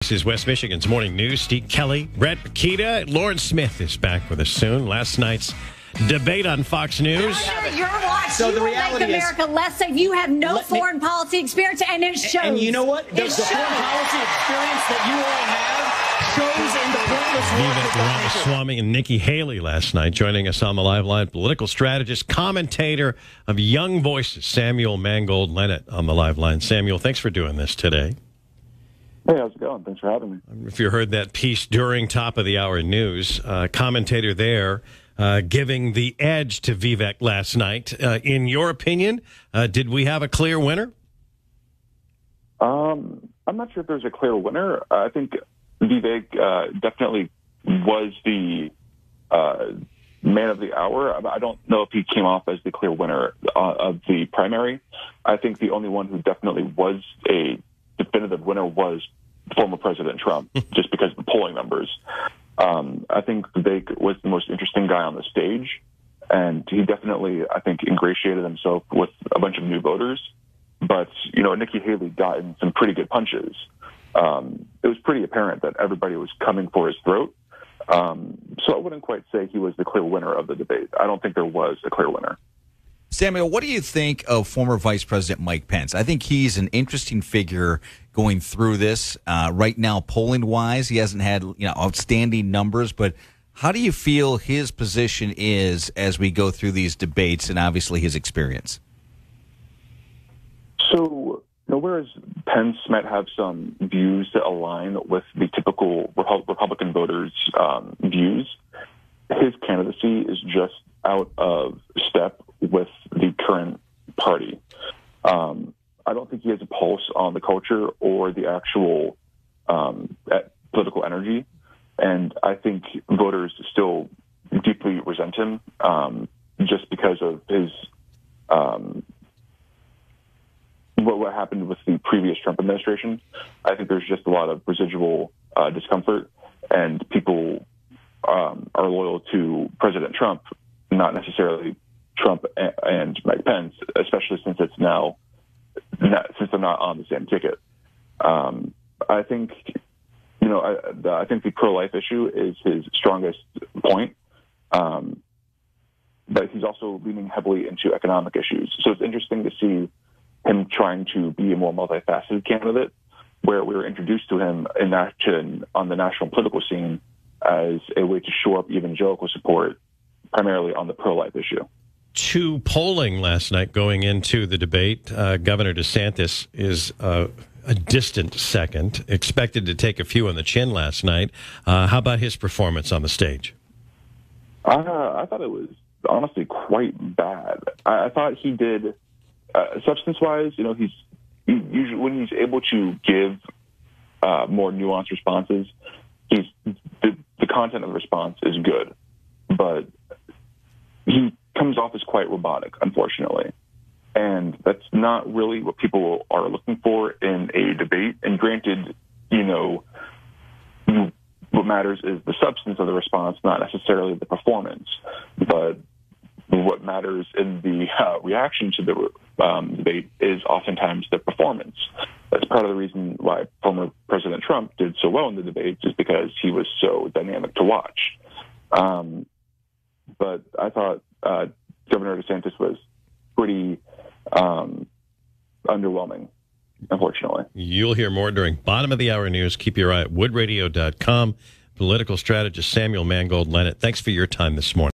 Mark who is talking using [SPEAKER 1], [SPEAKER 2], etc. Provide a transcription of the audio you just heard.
[SPEAKER 1] This is West Michigan's Morning News. Steve Kelly, Brett Makita, Lauren Smith is back with us soon. Last night's debate on Fox News.
[SPEAKER 2] You're watching.
[SPEAKER 3] So the reality
[SPEAKER 2] make America less safe. You have no foreign policy experience, and it shows.
[SPEAKER 3] And you know what? The foreign policy experience that you all have shows in the pointless war
[SPEAKER 1] Vivek
[SPEAKER 3] that
[SPEAKER 1] Ramaswamy and Nikki Haley last night joining us on the live line. Political strategist, commentator of Young Voices, Samuel Mangold-Lenett on the live line. Samuel, thanks for doing this today.
[SPEAKER 4] Hey, how's it going? Thanks for having me.
[SPEAKER 1] If you heard that piece during top of the hour news, commentator there giving the edge to Vivek last night. In your opinion, did we have a clear winner?
[SPEAKER 4] I'm not sure if there's a clear winner. I think Vivek definitely was the man of the hour. I don't know if he came off as the clear winner of the primary. I think the only one who definitely was a definitive winner was former President Trump, just because of the polling numbers. I think Vivek was the most interesting guy on the stage, and he definitely, I think, ingratiated himself with a bunch of new voters. But, you know, Nikki Haley got in some pretty good punches. It was pretty apparent that everybody was coming for his throat. So I wouldn't quite say he was the clear winner of the debate. I don't think there was a clear winner.
[SPEAKER 5] Samuel, what do you think of former Vice President Mike Pence? I think he's an interesting figure going through this. Right now, polling-wise, he hasn't had outstanding numbers, but how do you feel his position is as we go through these debates and obviously his experience?
[SPEAKER 4] So, whereas Pence might have some views that align with the typical Republican voters' views, his candidacy is just out of step with the current party. I don't think he has a pulse on the culture or the actual political energy, and I think voters still deeply resent him just because of his what happened with the previous Trump administration. I think there's just a lot of residual discomfort, and people are loyal to President Trump, not necessarily Trump and Mike Pence, especially since they're not on the same ticket. I think, I think the pro-life issue is his strongest point, but he's also leaning heavily into economic issues. So it's interesting to see him trying to be a more multifaceted candidate, where we were introduced to him in action on the national political scene as a way to shore up evangelical support, primarily on the pro-life issue.
[SPEAKER 1] To polling last night going into the debate, Governor DeSantis is a distant second, expected to take a few on the chin last night. How about his performance on the stage?
[SPEAKER 4] I thought it was honestly quite bad. I thought he did, substance-wise, he's usually, when he's able to give more nuanced responses, the content of the response is good, but he comes off as quite robotic, unfortunately. And that's not really what people are looking for in a debate. And granted, what matters is the substance of the response, not necessarily the performance. But what matters in the reaction to the debate is oftentimes the performance. That's part of the reason why former President Trump did so well in the debates, is because he was so dynamic to watch. But I thought Governor DeSantis was pretty underwhelming, unfortunately.
[SPEAKER 1] You'll hear more during bottom of the hour news. Keep your eye at woodradio.com. Political strategist Samuel Mangold-Lenett, thanks for your time this morning.